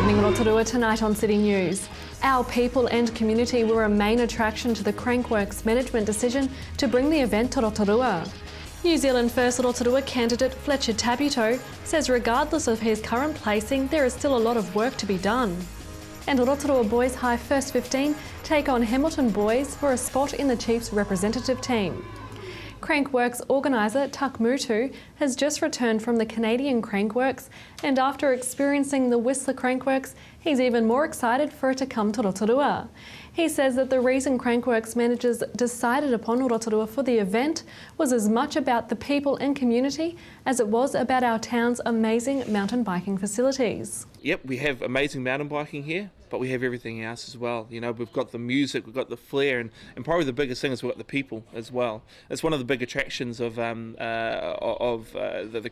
evening, Rotorua, tonight on City News. Our people and community were a main attraction to the Crankworks management decision to bring the event to Rotorua. New Zealand First Rotorua candidate Fletcher Tabuto says regardless of his current placing, there is still a lot of work to be done. And Rotorua Boys High First 15 take on Hamilton Boys for a spot in the Chiefs representative team. Crankworks organiser Tuck Mutu has just returned from the Canadian Crankworks, and after experiencing the Whistler Crankworks, he's even more excited for it to come to Rotorua. He says that the reason Crankworks managers decided upon Rotorua for the event was as much about the people and community as it was about our town's amazing mountain biking facilities. Yep, we have amazing mountain biking here, but we have everything else as well. You know, we've got the music, we've got the flair, and probably the biggest thing is we've got the people as well. It's one of the big attractions of the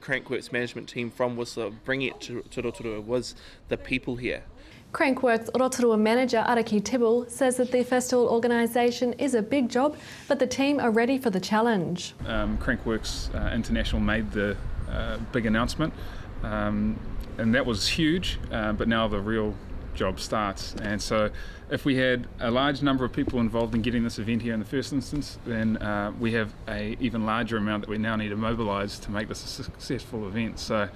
Crankworks management team from Whistler bringing it to Rotorua was the people here. Crankworks Rotorua manager Araki Tibble says that the festival organisation is a big job, but the team are ready for the challenge. Crankworks International made the big announcement, and that was huge, but now the real job starts. And so if we had a large number of people involved in getting this event here in the first instance, then we have an even larger amount that we now need to mobilise to make this a successful event. So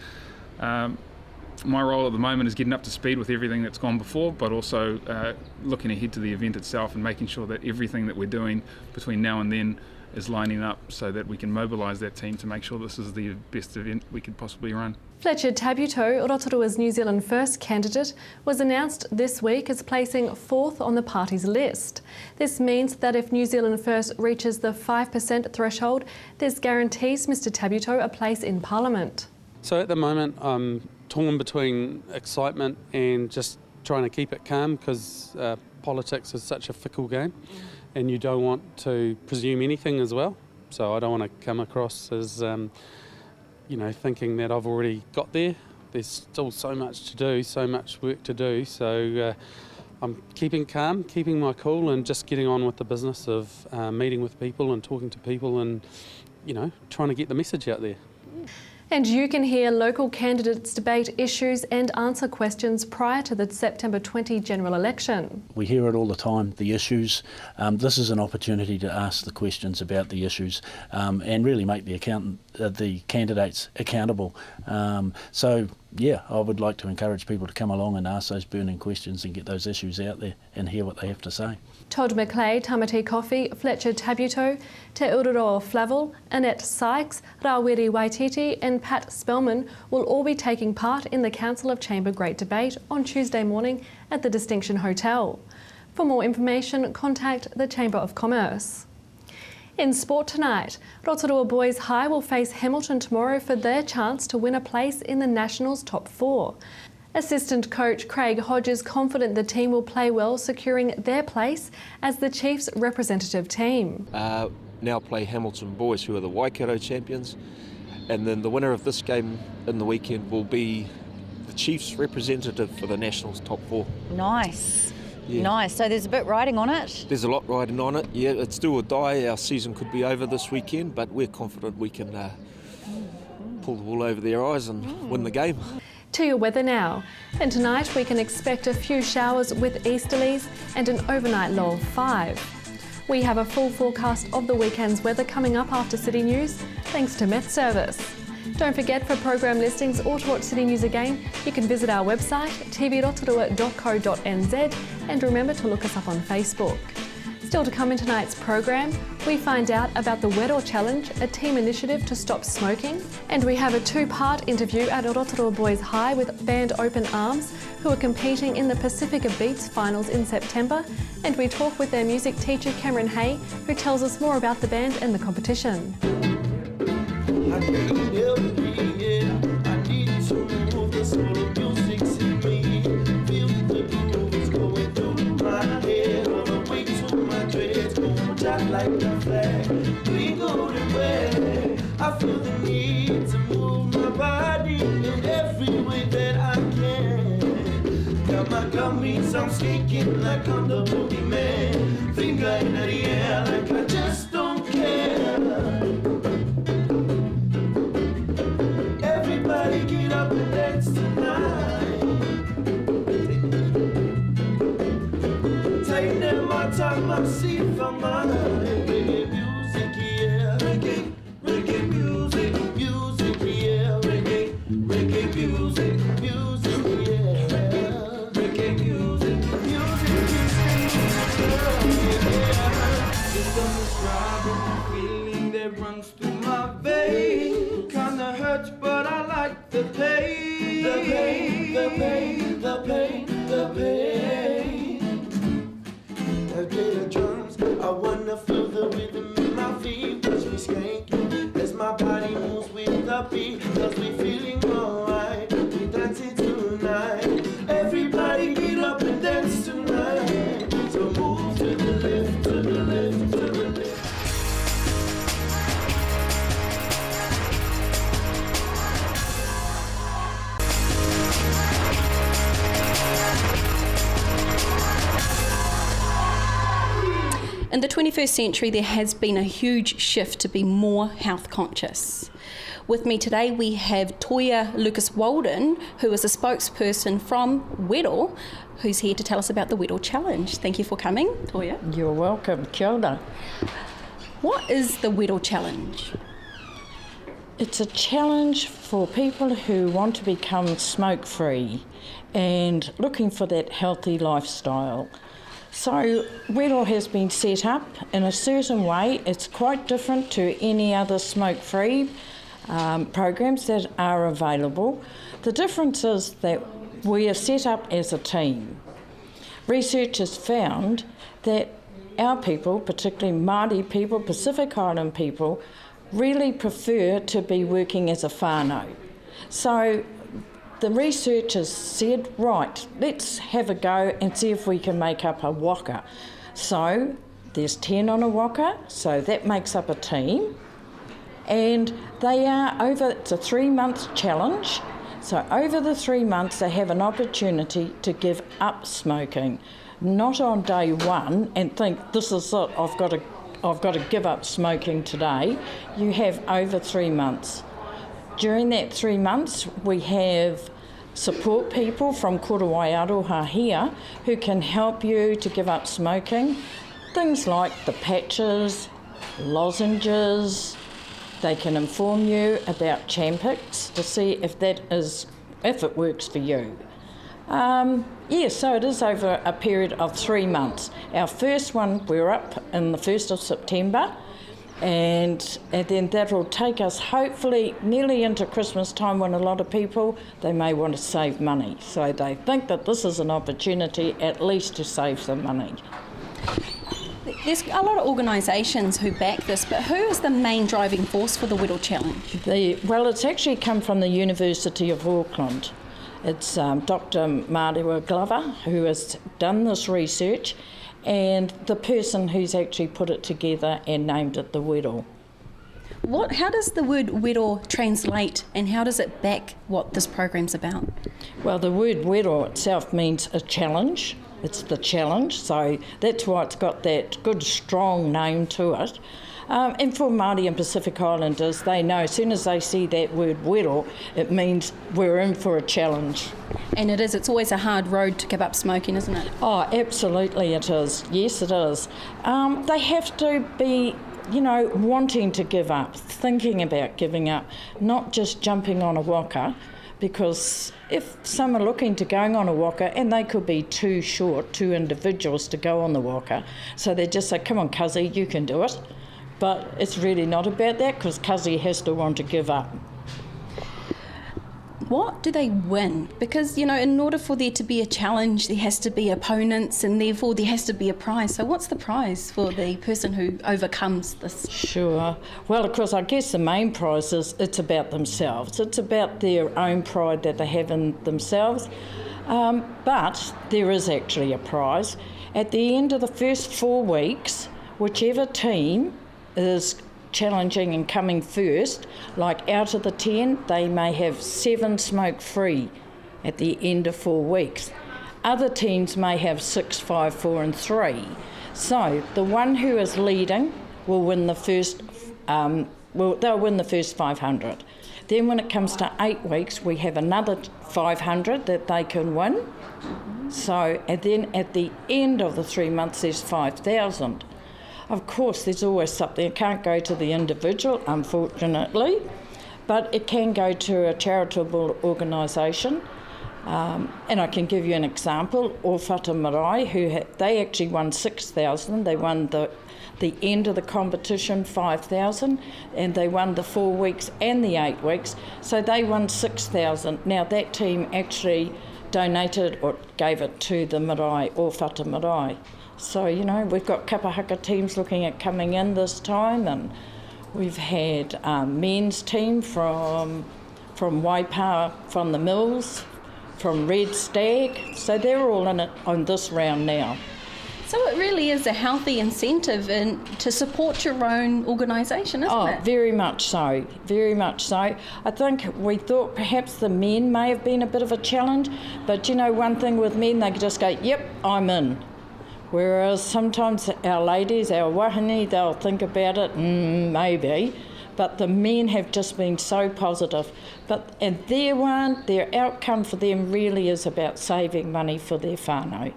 my role at the moment is getting up to speed with everything that's gone before, but also looking ahead to the event itself and making sure that everything that we're doing between now and then is lining up so that we can mobilise that team to make sure this is the best event we could possibly run. Fletcher Tabuto, Rotorua's New Zealand First candidate, was announced this week as placing 4th on the party's list. This means that if New Zealand First reaches the 5% threshold, this guarantees Mr Tabuto a place in Parliament. So at the moment I'm torn between excitement and just trying to keep it calm, because politics is such a fickle game and you don't want to presume anything as well. So I don't want to come across as thinking that I've already got there. There's still so much to do, so much work to do. So I'm keeping calm, keeping my cool, and just getting on with the business of meeting with people and talking to people and, trying to get the message out there. And you can hear local candidates debate issues and answer questions prior to the September 20 general election. We hear it all the time, the issues. This is an opportunity to ask the questions about the issues and really make the candidates accountable. Yeah, I would like to encourage people to come along and ask those burning questions and get those issues out there and hear what they have to say. Todd McClay, Tamati Coffey, Fletcher Tabuto, Te Ururoa Flavel, Annette Sykes, Rawiri Waititi and Pat Spellman will all be taking part in the Council of Chamber Great Debate on Tuesday morning at the Distinction Hotel. For more information, contact the Chamber of Commerce. In sport tonight, Rotorua Boys High will face Hamilton tomorrow for their chance to win a place in the Nationals' top 4. Assistant coach Craig Hodge is confident the team will play well, securing their place as the Chiefs' representative team. Now play Hamilton Boys, who are the Waikato champions, and then the winner of this game in the weekend will be the Chiefs' representative for the Nationals' top 4. Nice. Yeah. Nice. So there's a bit riding on it? There's a lot riding on it. Yeah, it's do or die. Our season could be over this weekend, but we're confident we can pull the wool over their eyes and win the game. To your weather now. And tonight we can expect a few showers with easterlies and an overnight low of 5. We have a full forecast of the weekend's weather coming up after City News, thanks to Met Service. Don't forget, for program listings or to watch City News again, you can visit our website tvrotorua.co.nz, and remember to look us up on Facebook. Still to come in tonight's program, we find out about the Wet Or Challenge, a team initiative to stop smoking, and we have a 2-part interview at Rotorua Boys High with band Open Arms, who are competing in the Pacifica Beats finals in September, and we talk with their music teacher Cameron Hay, who tells us more about the band and the competition. I need to move the soul of music in me. Feel the grooves going through my head on the way to my dreads, going down like the flag. We go to bed. I feel the need to move my body in every way that I can. Got my gummies, I'm shaking like I'm the boogeyman. Finger in the air like I just don't care. Everybody get up and dance tonight. ecstasy from my mind. Reggae music, yeah. Reggae music, music, yeah. Reggae music, music, yeah. Reggae music, yeah. It's undescribable feeling that runs through my veins. Kinda hurts, but I like the pain. The pain, the pain, the pain, the pain. I play the drums, I wanna feel the rhythm in my feet. Watch me skank as my body moves with the beat. Cause we feeling alright, we dancing tonight. Everybody get up and dance tonight. So move to the left, to the left, to the left. In the 21st century, there has been a huge shift to be more health conscious. With me today, we have Toya Lucas Walden, who is a spokesperson from Weddell, who's here to tell us about the Weddell Challenge. Thank you for coming, Toya. You're welcome. Kia ora. What is the Weddell Challenge? It's a challenge for people who want to become smoke-free and looking for that healthy lifestyle. So Weddell has been set up in a certain way. It's quite different to any other smoke-free programs that are available. The difference is that we are set up as a team. Research has found that our people, particularly Māori people, Pacific Island people, really prefer to be working as a whānau. So the researchers said, right, let's have a go and see if we can make up a waka. So there's 10 on a waka, so that makes up a team. And they are it's a 3-month challenge. So over the 3 months, they have an opportunity to give up smoking. Not on day one and think, this is it, I've got to give up smoking today. You have over 3 months. During that 3 months, we have support people from Korowai Aroha here who can help you to give up smoking. Things like the patches, lozenges. They can inform you about Champix to see if it works for you. So it is over a period of 3 months. Our first one, we're up in the 1st of September. And then that will take us hopefully nearly into Christmas time when a lot of people, they may want to save money. So they think that this is an opportunity at least to save some money. There's a lot of organisations who back this, but who is the main driving force for the Weddell Challenge? It's actually come from the University of Auckland. It's Dr. Mariwa Glover who has done this research, and the person who's actually put it together and named it the Weddell. How does the word Weddell translate, and how does it back what this program's about? Well, the word Weddell itself means a challenge. It's the challenge, so that's why it's got that good, strong name to it. And for Māori and Pacific Islanders, they know as soon as they see that word Weddell, it means we're in for a challenge. And it's always a hard road to give up smoking, isn't it? Oh, absolutely it is. Yes, it is. They have to be, wanting to give up, thinking about giving up, not just jumping on a waka, because if some are looking to going on a waka, and they could be too short, 2 individuals to go on the waka, so they just say, come on, Cuzzy, you can do it. But it's really not about that, because Cuzzy has to want to give up. What do they win? Because, in order for there to be a challenge, there has to be opponents, and therefore there has to be a prize. So what's the prize for the person who overcomes this? Sure. Well, of course, I guess the main prize is it's about themselves. It's about their own pride that they have in themselves. But there is actually a prize. At the end of the first 4 weeks, whichever team is challenging and coming first, like out of the 10, they may have 7 smoke-free at the end of 4 weeks. Other teams may have 6, 5, 4 and 3. So the one who is leading will win the first, they'll win the first 500. Then when it comes to 8 weeks, we have another 500 that they can win. So, and then at the end of the 3 months, there's 5,000. Of course, there's always something. It can't go to the individual, unfortunately, but it can go to a charitable organisation. And I can give you an example. Ōwhata Marae, they actually won 6,000. They won the end of the competition, 5,000, and they won the 4 weeks and the 8 weeks. So they won 6,000. Now that team actually donated or gave it to the marae, Ōwhata Marae. So, you know, we've got kapahaka teams looking at coming in this time, and we've had men's team from Waipa, from the Mills, from Red Stag, so they're all in it on this round now. So it really is a healthy incentive to support your own organisation, isn't it? Very much so, very much so. I think we thought perhaps the men may have been a bit of a challenge, but you know, one thing with men, they could just go, yep, I'm in. Whereas sometimes our ladies, our wahine, they'll think about it, maybe. But the men have just been so positive. And their outcome for them really is about saving money for their whānau.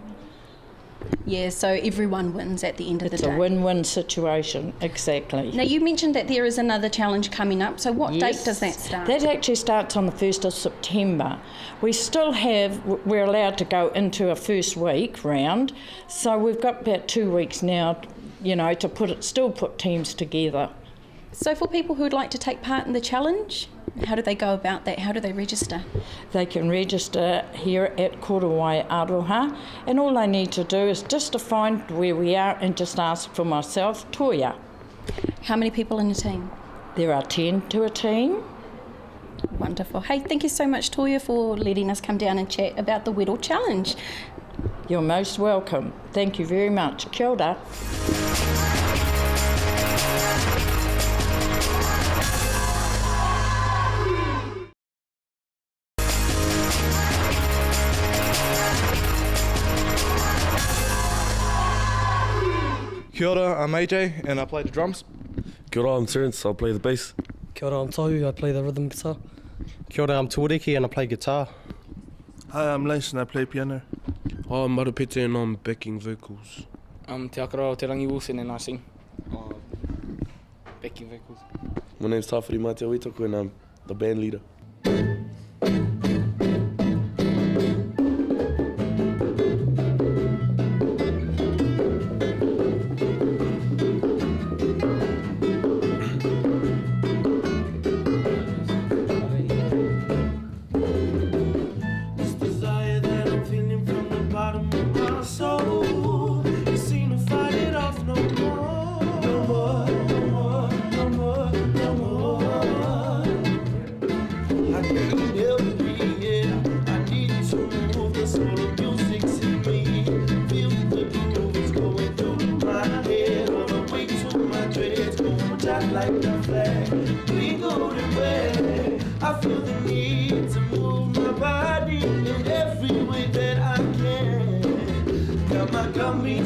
Yeah, so everyone wins at the end of the day. It's a win-win situation, exactly. Now, you mentioned that there is another challenge coming up, so what date does that start? That actually starts on the 1st of September. We're allowed to go into a first week round, so we've got about 2 weeks now, you know, to still put teams together. So for people who would like to take part in the challenge, how do they go about that? How do they register? They can register here at Korowai Aroha, and all they need to do is just to find where we are and just ask for myself, Toya. How many people in a team? There are 10 to a team. Wonderful. Hey, thank you so much, Toya, for letting us come down and chat about the Weddle Challenge. You're most welcome. Thank you very much. Kia ora. Kia ora, I'm AJ and I play the drums. Kia ora, I'm Terence, I'll play the bass. Kia ora, I'm Tohu, I play the rhythm guitar. Kia ora, I'm Tuariki and I play guitar. Hi, I'm Lace and I play piano. Hi, I'm Marupete and I'm backing vocals. I'm Te Akara o Te Rangi Wilson and I sing. Backing vocals. My name's Tawhiri Mate Waitoko and I'm the band leader.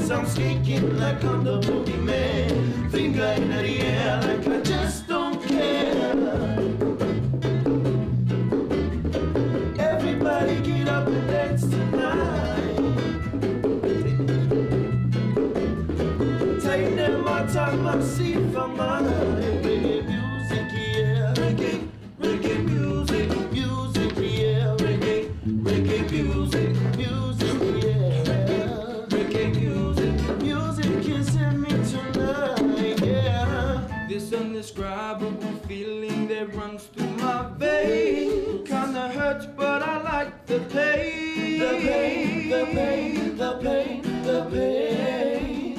I'm sneaking like I'm the boogeyman. Finger in the air like I just don't care. Everybody get up and dance tonight. Take them my time, my seat for mine. Reggae music, yeah. Reggae music, music, yeah. Reggae music, music, yeah. This indescribable feeling that runs through my veins kinda hurts, but I like the pain. The pain, the pain, the pain, the pain.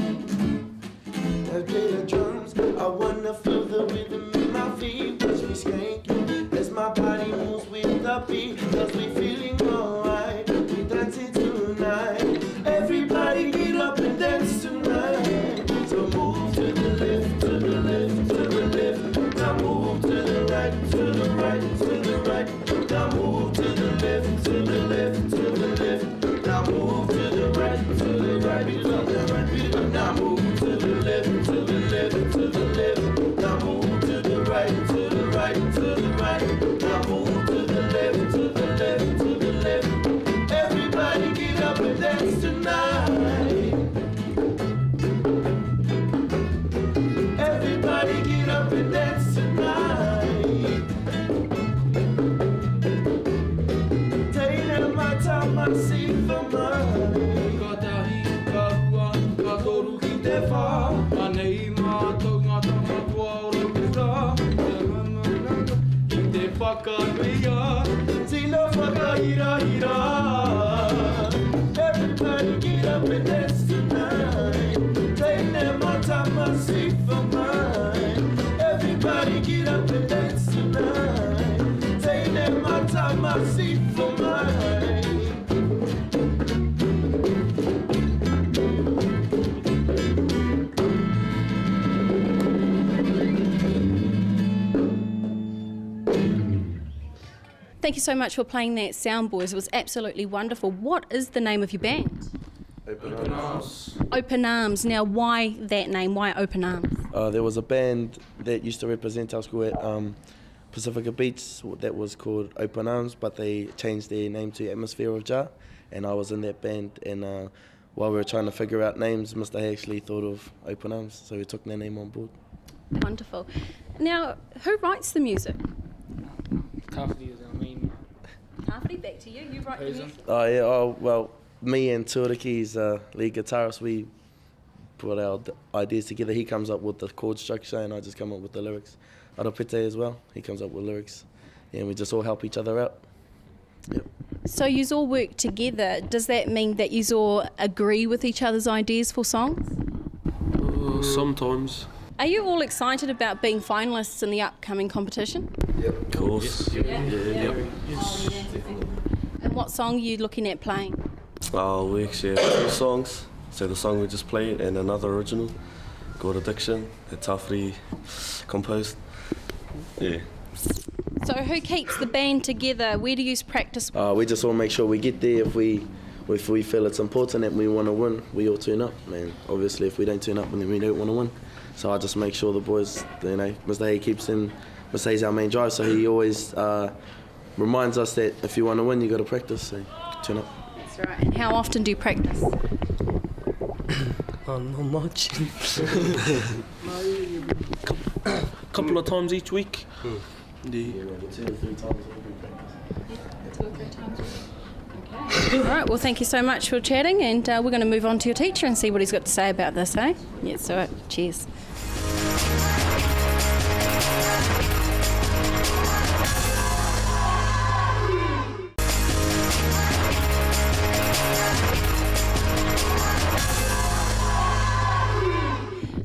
I play the drums, I wanna feel the rhythm in my feet. Watch me skanking as my body moves with the beat. Cause we feeling alright, we dancing tonight. Everybody get up and dance tonight. So move to the left, to the left, to the left. Now move to the right, to the right, to the right. Now move to the left, to the left, to the left. Now move to the right, to the right, to the right. Now move to the left, to the left, to the left. Now move to the right, to the right, to the right. Now move to the left, to the left, to the left. Everybody get up and dance tonight. whakaria, tina whakaira ira. Everybody get up and dance tonight. Take them on top my seat for mine. Everybody get up and dance tonight. Take them on top my seat for mine. Thank you so much for playing that sound, boys. It was absolutely wonderful. What is the name of your band? Open Arms. Open Arms. Now, why that name? Why Open Arms? There was a band that used to represent our school at Pacifica Beach that was called Open Arms, but they changed their name to Atmosphere of Jah, and I was in that band. And while we were trying to figure out names, Mr. Hay actually thought of Open Arms, so we took their name on board. Wonderful. Now, who writes the music? Tawhiri, Tawhiri, back to you. You write the music. Well, me and Tuariki's lead guitarist, we put our ideas together. He comes up with the chord structure and I just come up with the lyrics. Aropete as well, he comes up with lyrics. And we just all help each other out. Yep. So you all work together. Does that mean that you all agree with each other's ideas for songs? Sometimes. Are you all excited about being finalists in the upcoming competition? Yep. Of course. Yep. Yes. And what song are you looking at playing? We actually have 2 songs. So the song we just played and another original called Addiction that Tawhiri composed. Yeah. So who keeps the band together? Where do you practice? We just all make sure we get there. If we feel it's important and we want to win, we all turn up. Man, obviously if we don't turn up, then we don't want to win. So I just make sure the boys, Mr. Hay keeps in. Mr. Hay's our main drive, so he always reminds us that if you want to win, you got to practice. So turn up. That's right. And how often do you practice? Not much. Couple of times each week. Yeah, 2 or 3 times Yeah, 2 or 3 times. Okay. All right. Well, thank you so much for chatting, and we're going to move on to your teacher and see what he's got to say about this, eh? Yeah, so cheers.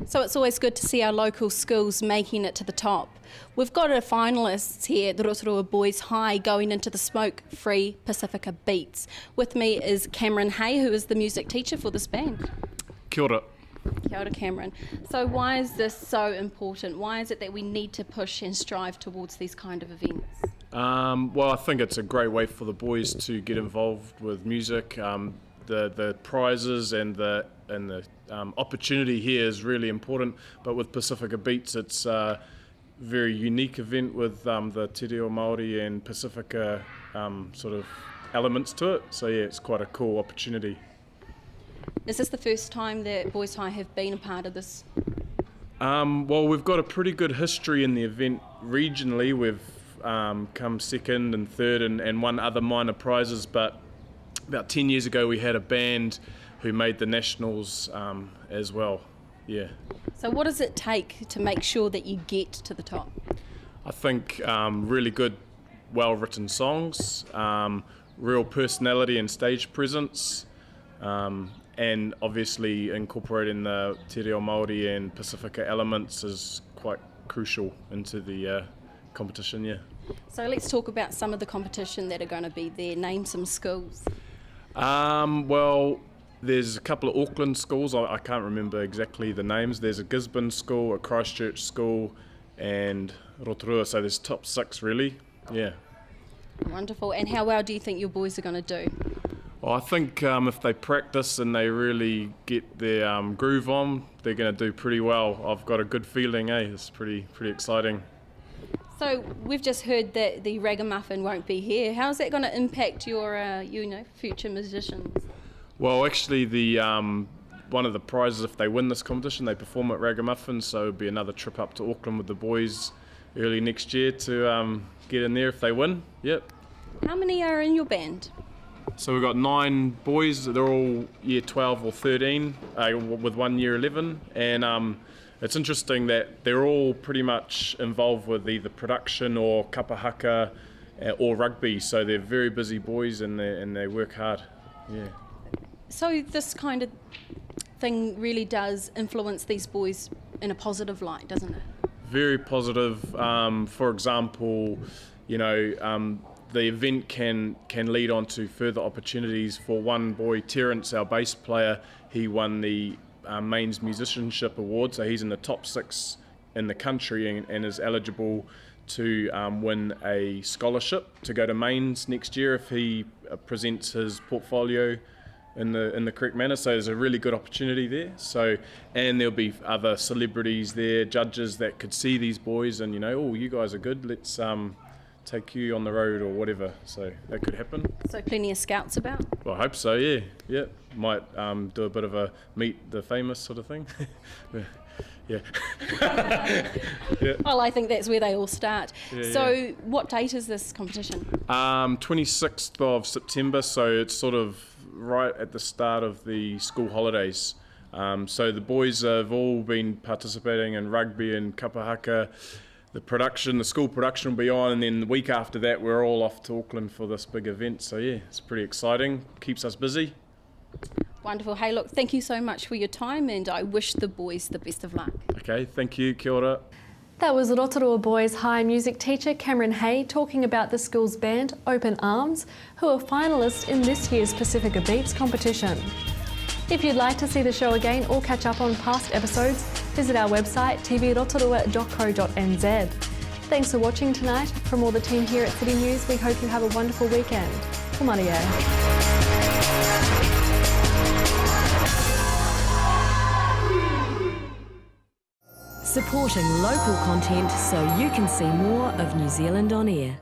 So it's always good to see our local schools making it to the top. We've got our finalists here at the Rotorua Boys High going into the smoke-free Pacifica Beats. With me is Cameron Hay, who is the music teacher for this band. Kia ora. Kia ora, Cameron. So why is this so important? Why is it that we need to push and strive towards these kind of events? Well, I think it's a great way for the boys to get involved with music. The prizes and the opportunity here is really important, but with Pacifica Beats it's a very unique event with the Te Reo Māori and Pacifica sort of elements to it, so yeah, it's quite a cool opportunity. Is this the first time that Boys High have been a part of this? Well, we've got a pretty good history in the event regionally. We've come second and third and won other minor prizes, but about 10 years ago we had a band who made the nationals as well. Yeah. So what does it take to make sure that you get to the top? I think really good, well-written songs, real personality and stage presence, and obviously incorporating the Te Reo Māori and Pacifica elements is quite crucial into the competition, yeah. So let's talk about some of the competition that are going to be there. Name some schools. Well, there's a couple of Auckland schools, I can't remember exactly the names. There's a Gisborne school, a Christchurch school, and Rotorua, so there's top 6 really, yeah. Wonderful. And how well do you think your boys are going to do? Well, I think if they practice and they really get their groove on, they're going to do pretty well. I've got a good feeling, It's pretty exciting. So we've just heard that the ragamuffin won't be here. How's that going to impact your, future musicians? Well, actually, the one of the prizes, if they win this competition, they perform at Ragamuffin, so it'll be another trip up to Auckland with the boys early next year to get in there if they win. Yep. How many are in your band? So we've got 9 boys. They're all year 12 or 13, with 1 year 11, and it's interesting that they're all pretty much involved with either production or kapahaka or rugby, so they're very busy boys and they work hard. Yeah. So this kind of thing really does influence these boys in a positive light, doesn't it? Very positive. For example, the event can lead on to further opportunities. For one boy, Terence, our bass player, he won the Mains Musicianship Award, so he's in the top 6 in the country and is eligible to win a scholarship to go to Mains next year if he presents his portfolio in the correct manner. So there's a really good opportunity there. So, and there'll be other celebrities there, judges that could see these boys and oh, you guys are good, let's take you on the road or whatever. So that could happen. So plenty of scouts about? Well, I hope so, yeah. Might do a bit of a meet the famous sort of thing. Yeah. Yeah. Well, I think that's where they all start. Yeah, so yeah. What date is this competition? 26th of September, so it's sort of right at the start of the school holidays. So the boys have all been participating in rugby and kapahaka. The school production will be on, and then the week after that we're all off to Auckland for this big event. So yeah, it's pretty exciting, keeps us busy. Wonderful. Hey, look, thank you so much for your time, and I wish the boys the best of luck. Okay, thank you, kia ora. That was Rotorua Boys High music teacher Cameron Hay talking about the school's band, Open Arms, who are finalists in this year's Pacifica Beats competition. If you'd like to see the show again or catch up on past episodes, visit our website tvrotorua.co.nz. Thanks for watching tonight. From all the team here at City News, we hope you have a wonderful weekend. Kumaria. Supporting local content so you can see more of New Zealand on air.